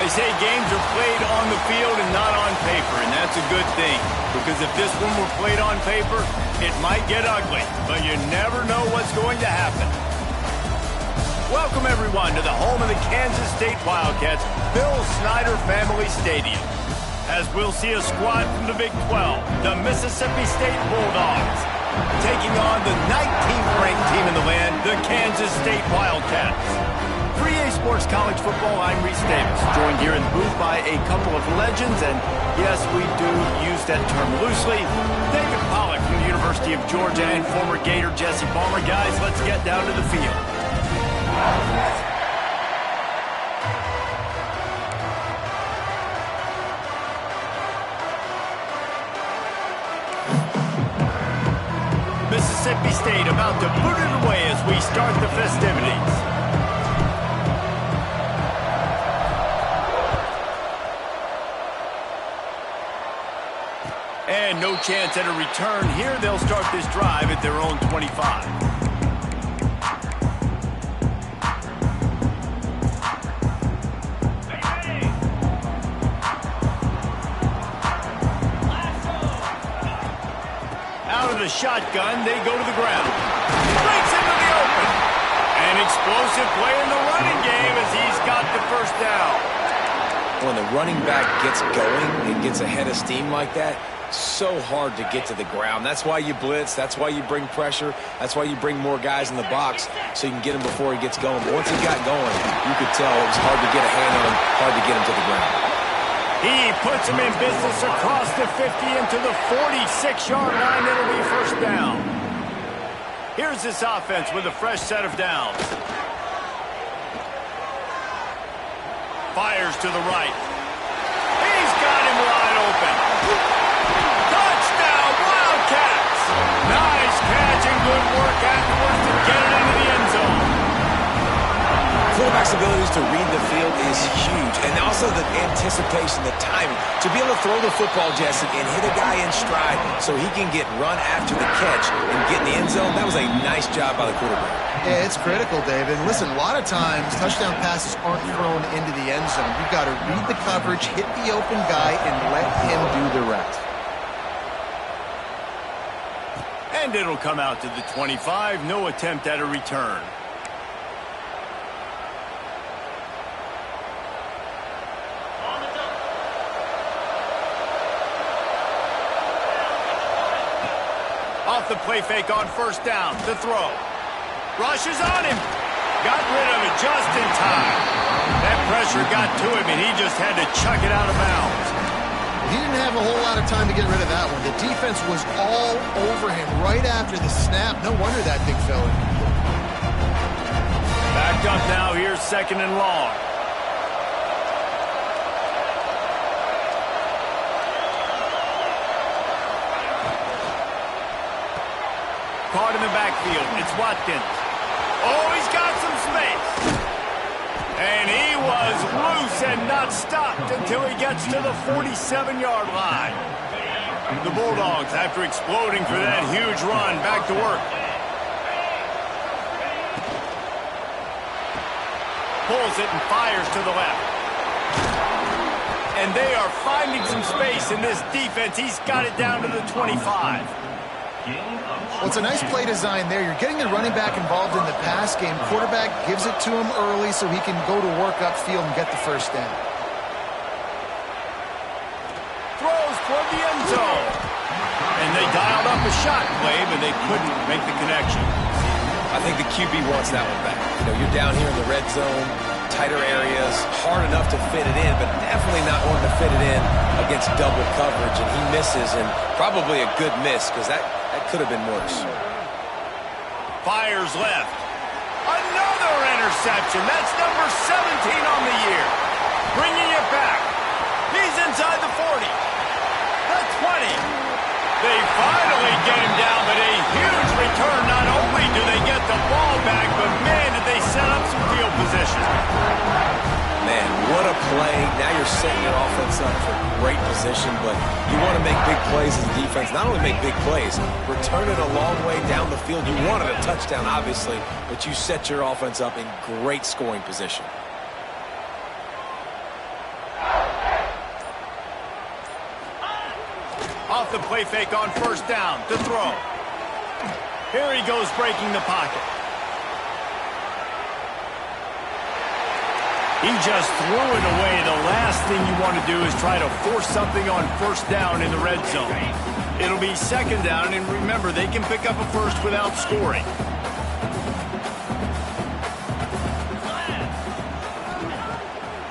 They say games are played on the field and not on paper, and that's a good thing. Because if this one were played on paper, it might get ugly, but you never know what's going to happen. Welcome, everyone, to the home of the Kansas State Wildcats, Bill Snyder Family Stadium. As we'll see a squad from the Big 12, the Mississippi State Bulldogs, taking on the 19th ranked team in the land, the Kansas State Wildcats. For EA Sports College Football, I'm Reese Davis, joined here in the booth by a couple of legends, and yes, we do use that term loosely. David Pollack from the University of Georgia and former Gator Jesse Palmer. Guys, let's get down to the field. Mississippi State about to put it away as we start the festivities. And no chance at a return here. They'll start this drive at their own 25. Out of the shotgun, they go to the ground. Breaks into the open. An explosive play in the running game as he's got the first down. When the running back gets going and gets ahead of steam like that, so hard to get to the ground. That's why you blitz. That's why you bring pressure. That's why you bring more guys in the box so you can get him before he gets going. But once he got going, you could tell it was hard to get a hand on him, hard to get him to the ground. He puts him in business across the 50 into the 46-yard line. It'll be first down. Here's this offense with a fresh set of downs. Fires to the right. He's got him wide open. Touchdown, Wildcats! Nice catch and good work afterwards to get it into the end zone. Quarterback's abilities to read the field is huge, and also the anticipation, the timing. To be able to throw the football, Jesse, and hit a guy in stride so he can get run after the catch and get in the end zone, that was a nice job by the quarterback. Yeah, it's critical, David. Listen, a lot of times touchdown passes aren't thrown into the end zone. You've got to read the coverage, hit the open guy, and let him do the rest. And it'll come out to the 25. No attempt at a return. Off the play fake on first down. The throw. Rushes on him. Got rid of it just in time. That pressure got to him, and he just had to chuck it out of bounds. He didn't have a whole lot of time to get rid of that one. The defense was all over him right after the snap. No wonder that big fella. Backed up now. Here's second and long. Caught in the backfield. It's Watkins. Oh, he's got some space. And he was loose and not stopped until he gets to the 47-yard line. The Bulldogs, after exploding for that huge run, back to work. Pulls it and fires to the left. And they are finding some space in this defense. He's got it down to the 25. Well, it's a nice play design there. You're getting the running back involved in the pass game. Quarterback gives it to him early so he can go to work upfield and get the first down. Throws toward the end zone. And they dialed up a shot play, but they couldn't make the connection. I think the QB wants that one back. You know, you're down here in the red zone, tighter areas, hard enough to fit it in, but definitely not wanting to fit it in against double coverage, and he misses, and probably a good miss because that could have been worse. Fires left. Another interception. That's number 17 on the year. Bringing it back. He's inside the 40. The 20. They finally get him down, but a huge return. Not only do they get the ball back, but man, did they set up some field position. Man, what a play. Now you're setting your offense up for great position, but you want to make big plays as a defense. Not only make big plays, return it a long way down the field. You wanted a touchdown, obviously, but you set your offense up in great scoring position. Off the play fake on first down to throw. Here he goes breaking the pocket. He just threw it away. The last thing you want to do is try to force something on first down in the red zone. It'll be second down, and remember, they can pick up a first without scoring.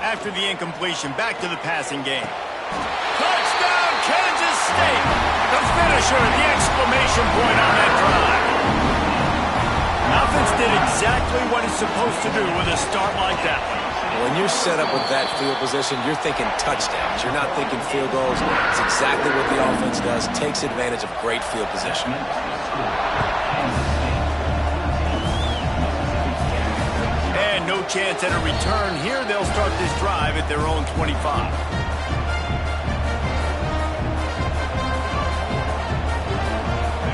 After the incompletion, back to the passing game. Touchdown, Kansas State! The finisher, the exclamation point on that drive. Offense did exactly what it's supposed to do with a start like that one. When you're set up with that field position, you're thinking touchdowns. You're not thinking field goals. It's exactly what the offense does. Takes advantage of great field position. And no chance at a return here. They'll start this drive at their own 25.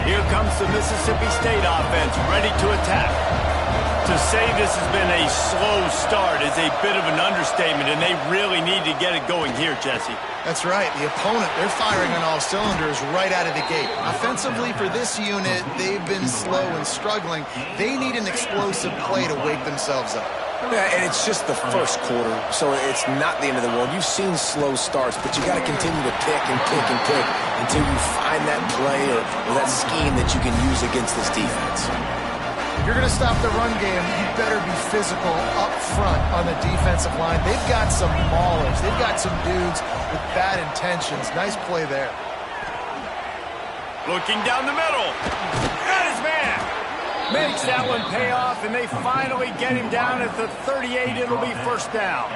Here comes the Mississippi State offense, ready to attack. To say this has been a slow start is a bit of an understatement, and they really need to get it going here, Jesse. That's right. The opponent, they're firing on all cylinders right out of the gate. Offensively, for this unit, they've been slow and struggling. They need an explosive play to wake themselves up. Yeah, and it's just the first quarter, so it's not the end of the world. You've seen slow starts, but you got to continue to pick and pick and pick until you find that play or that scheme that you can use against this defense. If you're going to stop the run game, you better be physical up front on the defensive line. They've got some maulers. They've got some dudes with bad intentions. Nice play there. Looking down the middle. Got his man. Makes that one pay off, and they finally get him down at the 38. It'll be first down.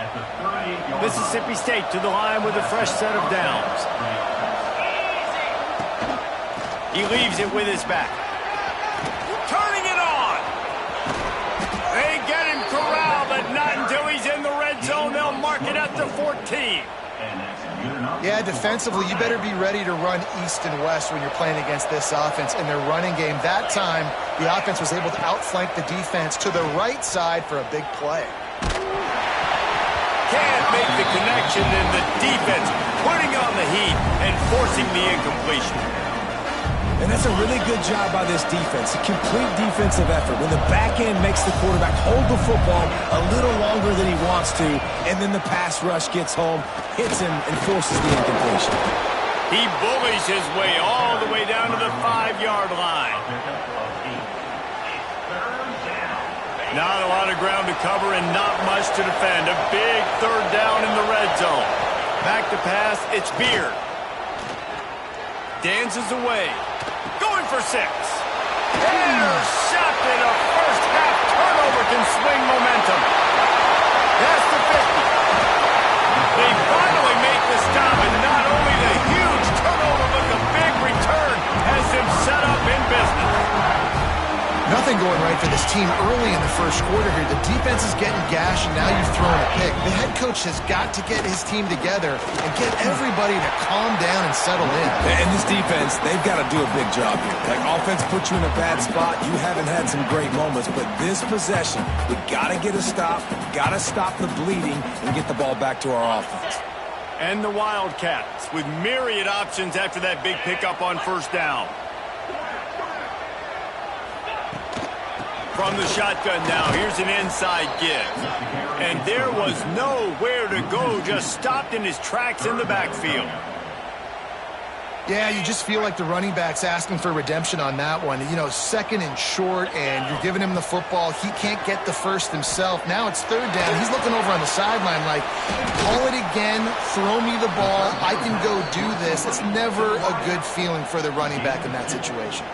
Mississippi State to the line with a fresh set of downs. He leaves it with his back. Turning it on. They get him corralled, but not until he's in the red zone. They'll mark it at the 14. Yeah, defensively, you better be ready to run east and west when you're playing against this offense in their running game. That time, the offense was able to outflank the defense to the right side for a big play. Can't make the connection, and the defense putting on the heat and forcing the incompletion. And that's a really good job by this defense, a complete defensive effort. When the back end makes the quarterback hold the football a little longer than he wants to, and then the pass rush gets home, hits him, and forces the incompletion. He bullies his way all the way down to the 5-yard line. Not a lot of ground to cover and not much to defend. A big third down in the red zone. Back to pass, it's Beard. Dances away. Going for 6. Intercepted. A first-half turnover can swing momentum. That's the 50. They finally make the stop, and not only the huge turnover, but the big return has them set up in business. Nothing going right for this team early in the first quarter here. The defense is getting gashed, and now you've thrown a pick. The head coach has got to get his team together and get everybody to calm down and settle in. And this defense, they've got to do a big job here. Like, offense put you in a bad spot. You haven't had some great moments, but this possession, we got to get a stop, got to stop the bleeding, and get the ball back to our offense. And the Wildcats with myriad options after that big pickup on first down. From the shotgun now, here's an inside give. And there was nowhere to go, just stopped in his tracks in the backfield. Yeah, you just feel like the running back's asking for redemption on that one. You know, second and short, and you're giving him the football. He can't get the first himself. Now it's third down. He's looking over on the sideline like, call it again, throw me the ball, I can go do this. It's never a good feeling for the running back in that situation.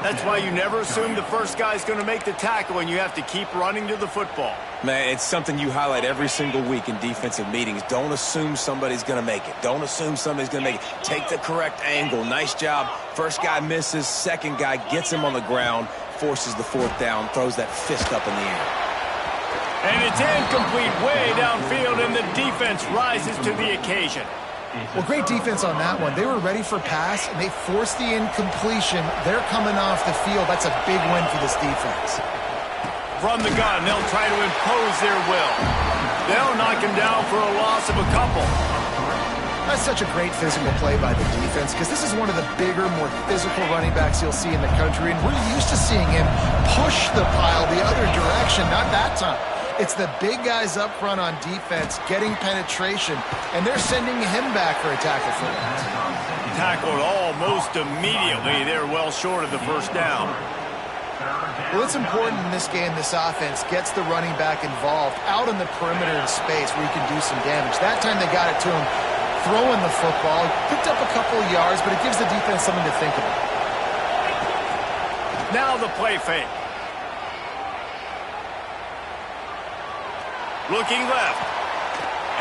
That's why you never assume the first guy's going to make the tackle, and you have to keep running to the football. Man, it's something you highlight every single week in defensive meetings. Don't assume somebody's going to make it. Don't assume somebody's going to make it. Take the correct angle. Nice job. First guy misses. Second guy gets him on the ground, forces the fourth down, throws that fist up in the air. And it's incomplete way downfield, and the defense rises to the occasion. Well, great defense on that one. They were ready for pass, and they forced the incompletion. They're coming off the field. That's a big win for this defense. From the gun, they'll try to impose their will. They'll knock him down for a loss of a couple. That's such a great physical play by the defense because this is one of the bigger, more physical running backs you'll see in the country, and we're used to seeing him push the pile the other direction, not that time. It's the big guys up front on defense getting penetration, and they're sending him back for a tackle for them. Tackled almost immediately. They're well short of the first down. Well, it's important in this game this offense gets the running back involved out in the perimeter in space where he can do some damage. That time they got it to him throwing the football. Picked up a couple of yards, but it gives the defense something to think about. Now the play fake. Looking left.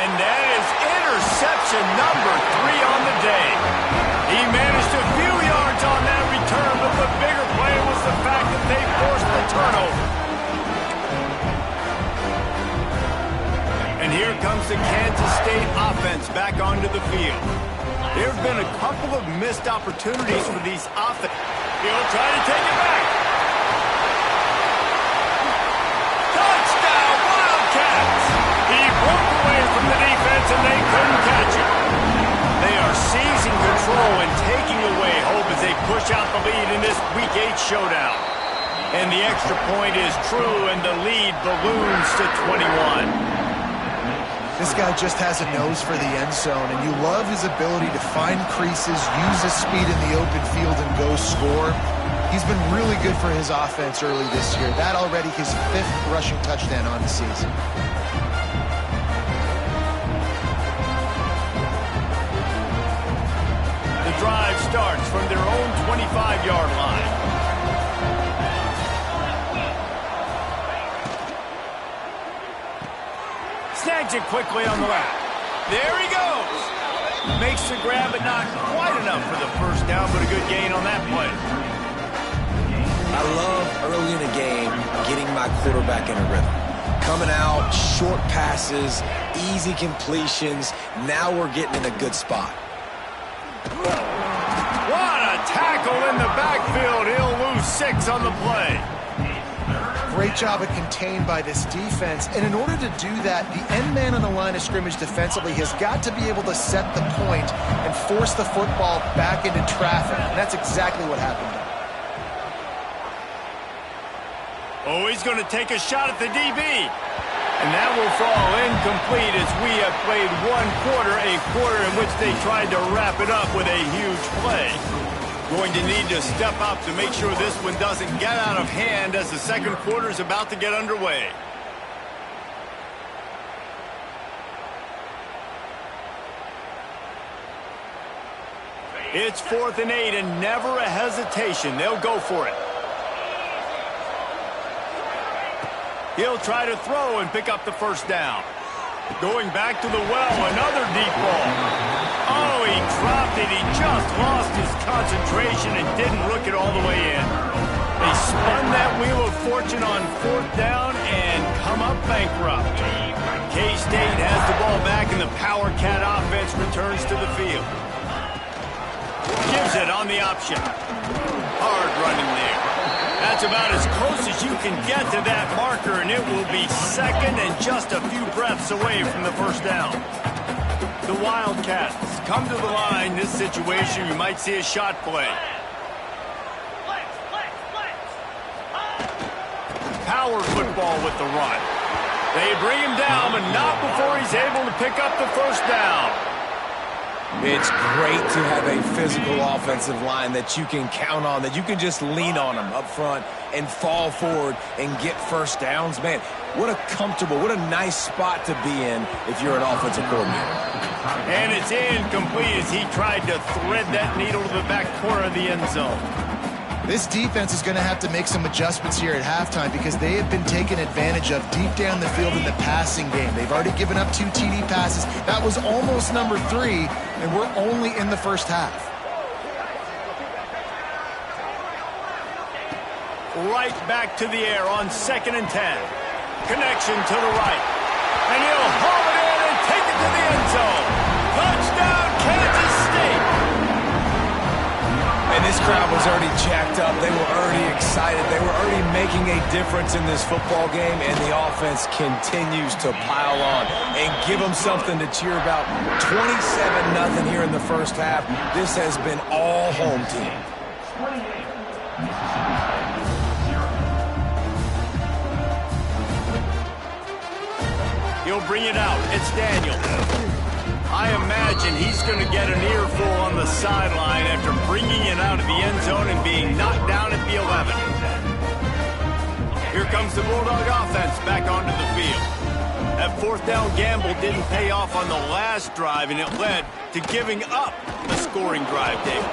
And that is interception number 3 on the day. He managed a few yards on that return, but the bigger play was the fact that they forced the turnover. And here comes the Kansas State offense back onto the field. There have been a couple of missed opportunities for these offense. He'll try to take it back. Touchdown, Wildcats! He broke away from the defense and they couldn't catch him. They are seizing control and taking away hope as they push out the lead in this Week 8 showdown. And the extra point is true, and the lead balloons to 21. This guy just has a nose for the end zone, and you love his ability to find creases, use his speed in the open field, and go score. He's been really good for his offense early this year. That already his 5th rushing touchdown on the season. The drive starts from their own 25-yard line. Snags it quickly on the left. There he goes. Makes the grab, but not quite enough for the first down, but a good gain on that play. I love early in the game getting my quarterback in a rhythm. Coming out, short passes, easy completions. Now we're getting in a good spot. What a tackle in the backfield. He'll lose 6 on the play. Great job of contained by this defense, and in order to do that, the end man on the line of scrimmage defensively has got to be able to set the point and force the football back into traffic, and that's exactly what happened. Oh, he's going to take a shot at the DB, and that will fall incomplete as we have played a quarter in which they tried to wrap it up with a huge play. Going to need to step up to make sure this one doesn't get out of hand as the second quarter is about to get underway. It's 4th and 8 and never a hesitation. They'll go for it. He'll try to throw and pick up the first down. Going back to the well, another deep ball. Oh, he dropped it. He just lost his concentration and didn't look it all the way in. They spun that wheel of fortune on 4th down and come up bankrupt. K-State has the ball back and the Power Cat offense returns to the field. Gives it on the option. Hard running there. That's about as close as you can get to that marker, and it will be second and just a few breaths away from the first down. The Wildcats come to the line. This situation, you might see a shot play. Power football with the run. They bring him down, but not before he's able to pick up the first down. It's great to have a physical offensive line that you can count on, that you can just lean on them up front and fall forward and get first downs. Man, what a comfortable, what a nice spot to be in if you're an offensive coordinator. And it's incomplete as he tried to thread that needle to the back corner of the end zone. This defense is going to have to make some adjustments here at halftime because they have been taken advantage of deep down the field in the passing game. They've already given up 2 TD passes. That was almost number 3, and we're only in the first half. Right back to the air on 2nd and 10. Connection to the right. And he'll haul it in and take it to the end zone. Touchdown, Kansas State. And this crowd was already jacked up. They were already excited. They were already making a difference in this football game, and the offense continues to pile on and give them something to cheer about. 27-0 nothing here in the first half. This has been all home team. He'll bring it out. It's Daniel. I imagine he's going to get an earful on the sideline after bringing it out of the end zone and being knocked down at the 11. Here comes the Bulldog offense back onto the field. That fourth down gamble didn't pay off on the last drive, and it led to giving up a scoring drive, Dave.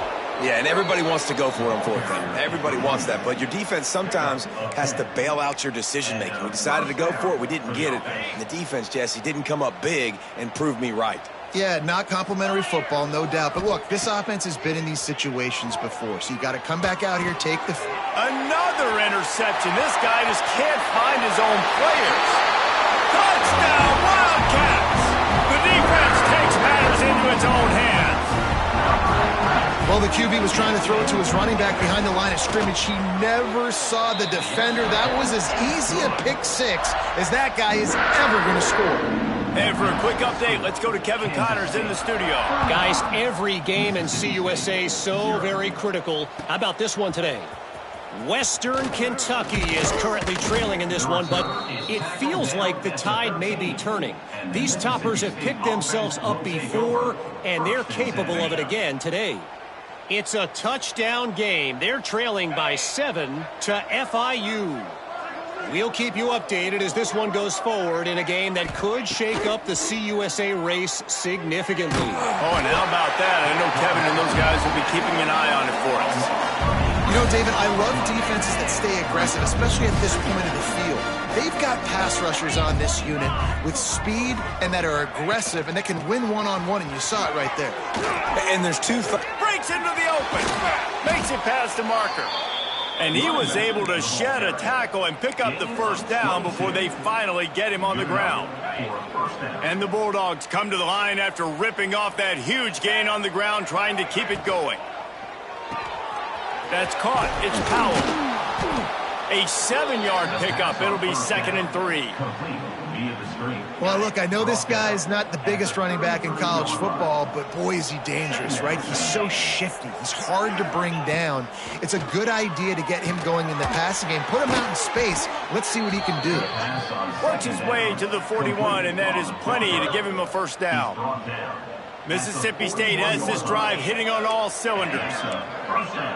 Yeah, and everybody wants to go for it on fourth down. Everybody wants that, but your defense sometimes has to bail out your decision-making. We decided to go for it. We didn't get it. And the defense, Jesse, didn't come up big and prove me right. Yeah, not complimentary football, no doubt. But look, this offense has been in these situations before, so you got to come back out here, take the... Another interception. This guy just can't find his own players. Touchdown, Wildcats! The defense takes matters into its own hands. Well, the QB was trying to throw it to his running back behind the line of scrimmage. He never saw the defender. That was as easy a pick six as that guy is ever going to score. And for a quick update, let's go to Kevin Connors in the studio. Guys, every game in CUSA is so very critical. How about this one today? Western Kentucky is currently trailing in this one, but it feels like the tide may be turning. These toppers have picked themselves up before, and they're capable of it again today. It's a touchdown game. They're trailing by 7 to FIU. We'll keep you updated as this one goes forward in a game that could shake up the CUSA race significantly. Oh, and how about that? I know Kevin and those guys will be keeping an eye on it for us. You know, David, I love defenses that stay aggressive, especially at this point of the field. They've got pass rushers on this unit with speed and that are aggressive and that can win one-on-one, and you saw it right there. And there's two... Breaks into the open. Makes it past the marker. And he was able to shed a tackle and pick up the first down before they finally get him on the ground. And the Bulldogs come to the line after ripping off that huge gain on the ground, trying to keep it going. That's caught. It's Powell. A 7-yard pickup. It'll be 2nd and 3. Well, look, I know this guy's not the biggest running back in college football, but boy, is he dangerous, right? He's so shifty. He's hard to bring down. It's a good idea to get him going in the passing game. Put him out in space. Let's see what he can do. Works his way to the 41, and that is plenty to give him a first down. Mississippi State has this drive hitting on all cylinders.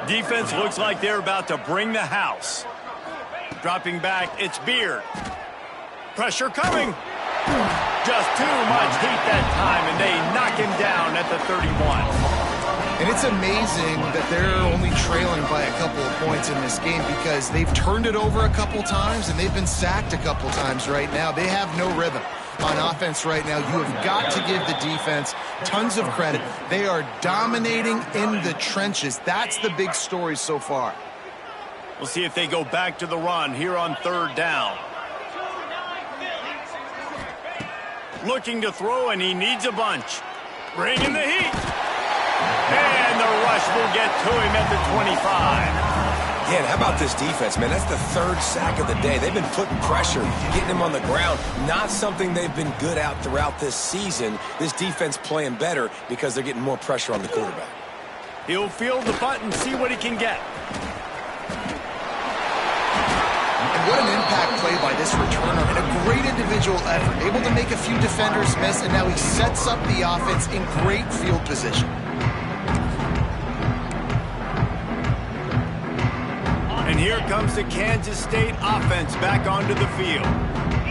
Defense looks like they're about to bring the house. Dropping back, it's Beard. Pressure coming. Just too much heat that time, and they knock him down at the 31. And it's amazing that they're only trailing by a couple of points in this game because they've turned it over a couple times and they've been sacked a couple times right now. They have no rhythm on offense right now. You have got to give the defense tons of credit. They are dominating in the trenches. That's the big story so far. We'll see if they go back to the run here on 3rd down. Looking to throw, and he needs a bunch. Bringing the heat. And the rush will get to him at the 25. Yeah, and how about this defense, man? That's the 3rd sack of the day. They've been putting pressure, getting him on the ground. Not something they've been good at throughout this season. This defense playing better because they're getting more pressure on the quarterback. He'll field the punt and see what he can get. What an impact play by this returner and a great individual effort. Able to make a few defenders miss, and now he sets up the offense in great field position. And here comes the Kansas State offense back onto the field.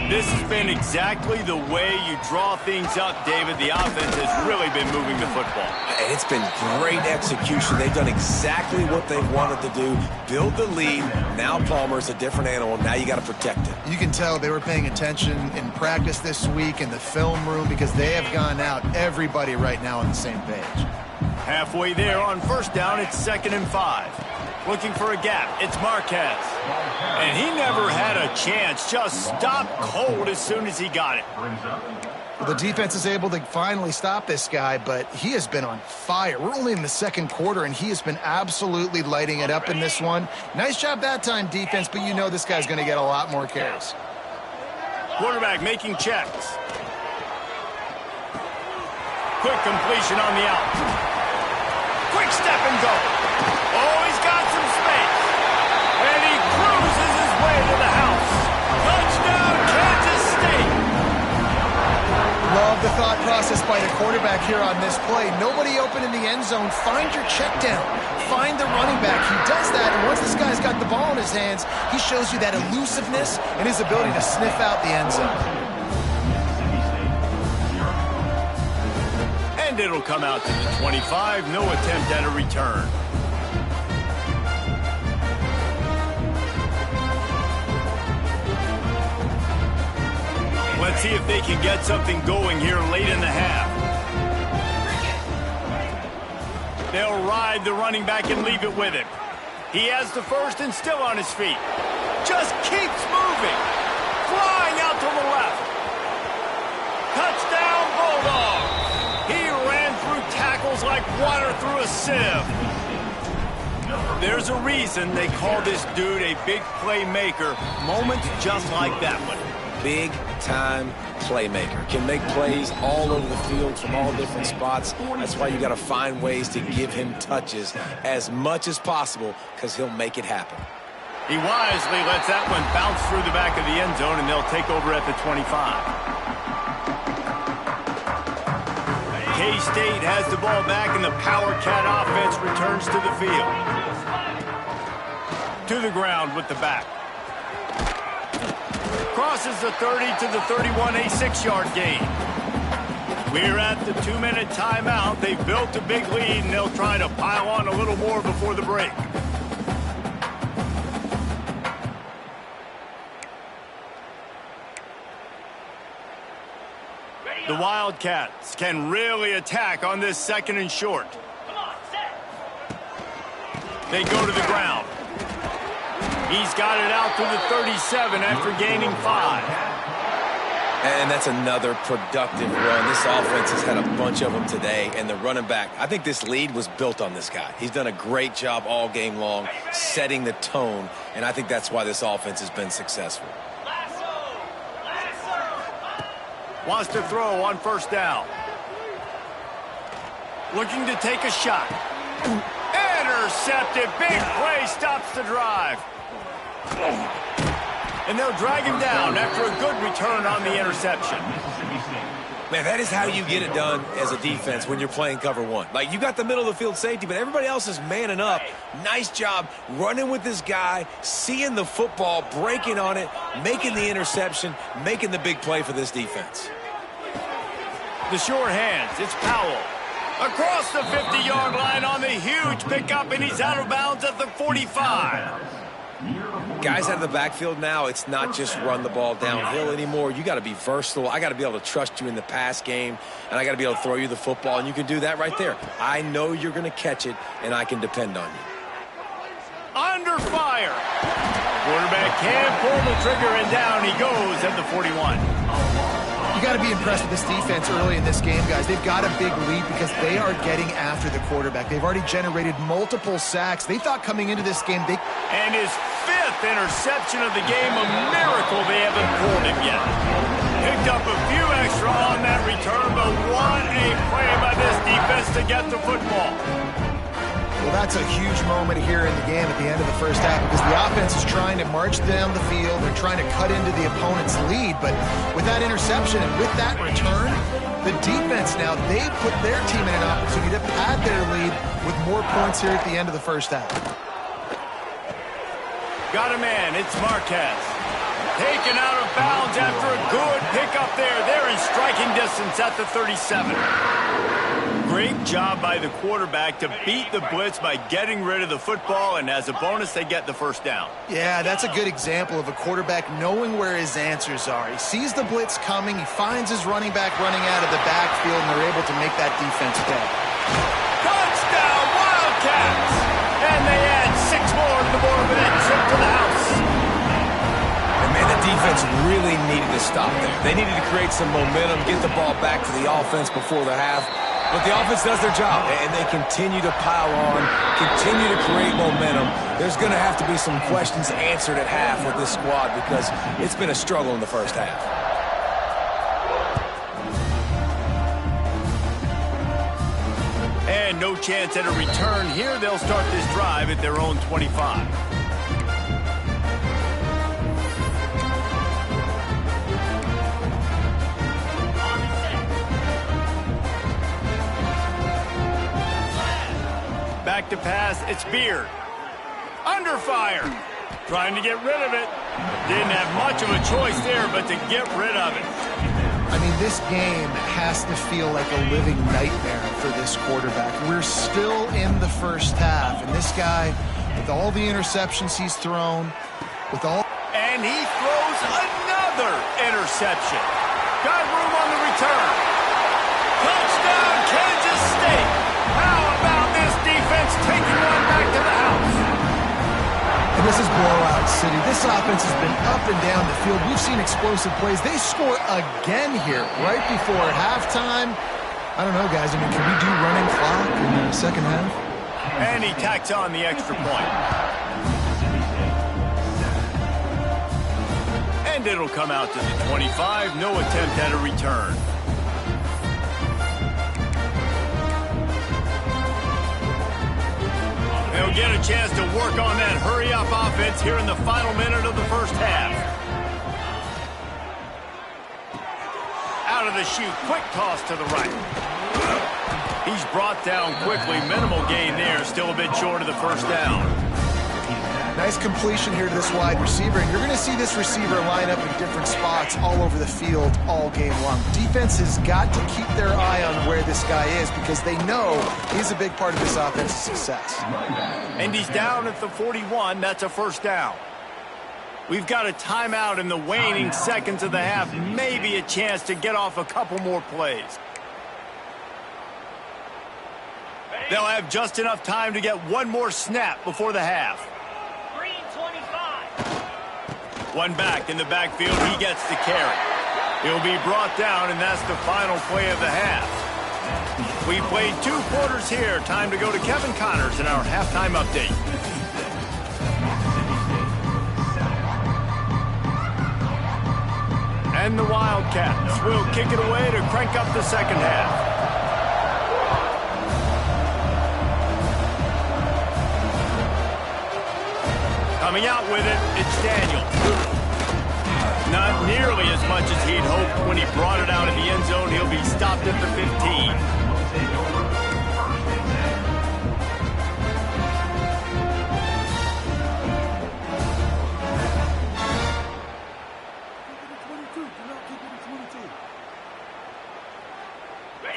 This has been exactly the way you draw things up, David. The offense has really been moving the football. And it's been great execution. They've done exactly what they wanted to do. Build the lead. Now Palmer's a different animal. Now you got to protect it. You can tell they were paying attention in practice this week in the film room because they have gone out, everybody right now on the same page. Halfway there on 1st down, it's 2nd and 5. Looking for a gap. It's Marquez. And he never had a chance. Just stopped cold as soon as he got it. Well, the defense is able to finally stop this guy, but he has been on fire. We're only in the 2nd quarter, and he has been absolutely lighting it up in this one. Nice job that time, defense, but you know this guy's going to get a lot more carries. Quarterback making checks. quick completion on the out. Quick step and go. Oh, he's got some space. And he cruises his way to the house. Touchdown, Kansas State. Love the thought process by the quarterback here on this play. Nobody open in the end zone. Find your check down. Find the running back. He does that, and once this guy's got the ball in his hands, he shows you that elusiveness and his ability to sniff out the end zone. And it'll come out to the 25. No attempt at a return. Let's see if they can get something going here late in the half. They'll ride the running back and leave it with him. He has the first and still on his feet. Just keeps moving. Flying out to the left. Touchdown, Bulldogs. He ran through tackles like water through a sieve. There's a reason they call this dude a big playmaker. Moments just like that one. Big-time playmaker. Can make plays all over the field from all different spots. That's why you got to find ways to give him touches as much as possible, because he'll make it happen. He wisely lets that one bounce through the back of the end zone, and they'll take over at the 25. K-State has the ball back, and the Power Cat offense returns to the field. To the ground with the back. Crosses the 30 to the 31, a 6-yard gain. We're at the 2-minute timeout. They've built a big lead, and they'll try to pile on a little more before the break. The Wildcats can really attack on this 2nd and short. They go to the ground. He's got it out to the 37 after gaining 5. And that's another productive run. This offense has had a bunch of them today, and the running back, I think this lead was built on this guy. He's done a great job all game long, setting the tone, and I think that's why this offense has been successful. Wants to throw on 1st down. Looking to take a shot. Intercepted. Big play stops the drive. And they'll drag him down after a good return on the interception. Man, that is how you get it done as a defense when you're playing cover 1. Like, you got the middle of the field safety, but everybody else is manning up. Nice job running with this guy, seeing the football, breaking on it, making the interception, making the big play for this defense. The sure hands, it's Powell. Across the 50-yard line on the huge pickup, and he's out of bounds at the 45. Guys out of the backfield now, it's not just run the ball downhill anymore. You got to be versatile. I got to be able to trust you in the pass game, and I got to be able to throw you the football, and you can do that right there. I know you're going to catch it, and I can depend on you. Under fire. Quarterback can pull the trigger, and down he goes at the 41. You got to be impressed with this defense early in this game, guys. They've got a big lead because they are getting after the quarterback. They've already generated multiple sacks. They thought coming into this game they... And his 5th interception of the game, a miracle they haven't pulled him yet. Picked up a few extra on that return, but what a play by this defense to get the football. Well, that's a huge moment here in the game at the end of the first half because the offense is trying to march down the field. They're trying to cut into the opponent's lead. But with that interception and with that return, the defense now, they put their team in an opportunity to pad their lead with more points here at the end of the first half. Got a man. It's Marquez. Taken out of bounds after a good pickup there. They're in striking distance at the 37. Great job by the quarterback to beat the blitz by getting rid of the football, and as a bonus, they get the 1st down. Yeah, that's a good example of a quarterback knowing where his answers are. He sees the blitz coming, he finds his running back running out of the backfield, and they're able to make that defense pay. Touchdown, Wildcats! And they add 6 more to the board with that trip to the house. And man, the defense really needed to stop there. They needed to create some momentum, get the ball back to the offense before the half. But the offense does their job, and they continue to pile on, continue to create momentum. There's going to have to be some questions answered at half with this squad because it's been a struggle in the first half. And no chance at a return here. They'll start this drive at their own 25. Back to pass, it's Beard. Under fire. Trying to get rid of it. Didn't have much of a choice there, but to get rid of it. I mean, this game has to feel like a living nightmare for this quarterback. We're still in the first half, and this guy, with all the interceptions he's thrown, And he throws another interception. Got room on the return. Touchdown, Kansas State. How about this defense taking one back to the house? And this is blowout city. This offense has been up and down the field. We've seen explosive plays. They score again here right before halftime. I don't know, guys. I mean, can we do running clock in the second half? And he tacks on the extra point. And it'll come out to the 25. No attempt at a return. They'll get a chance to work on that hurry-up offense here in the final minute of the first half. Out of the chute, quick toss to the right. He's brought down quickly. Minimal gain there, still a bit short of the first down. Nice completion here to this wide receiver, and you're going to see this receiver line up in different spots all over the field all game long. Defense has got to keep their eye on where this guy is because they know he's a big part of this offense's success. And he's down at the 41. That's a first down. We've got a timeout in the waning seconds of the half. Maybe a chance to get off a couple more plays. They'll have just enough time to get one more snap before the half. One back in the backfield. He gets the carry. He'll be brought down, and that's the final play of the half. We played 2 quarters here. Time to go to Kevin Connors in our halftime update. And the Wildcats will kick it away to crank up the second half. Coming out with it, it's Daniel. Not nearly as much as he'd hoped when he brought it out in the end zone. He'll be stopped at the 15.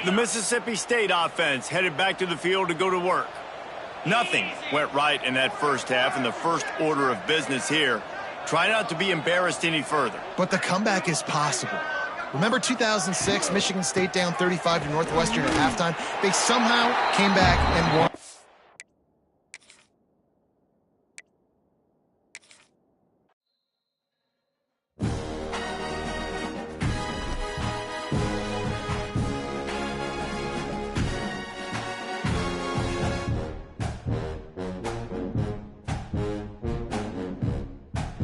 The Mississippi State offense headed back to the field to go to work. Nothing went right in that first half, in the first order of business here. Try not to be embarrassed any further. But the comeback is possible. Remember 2006, Michigan State down 35 to Northwestern at halftime? They somehow came back and won.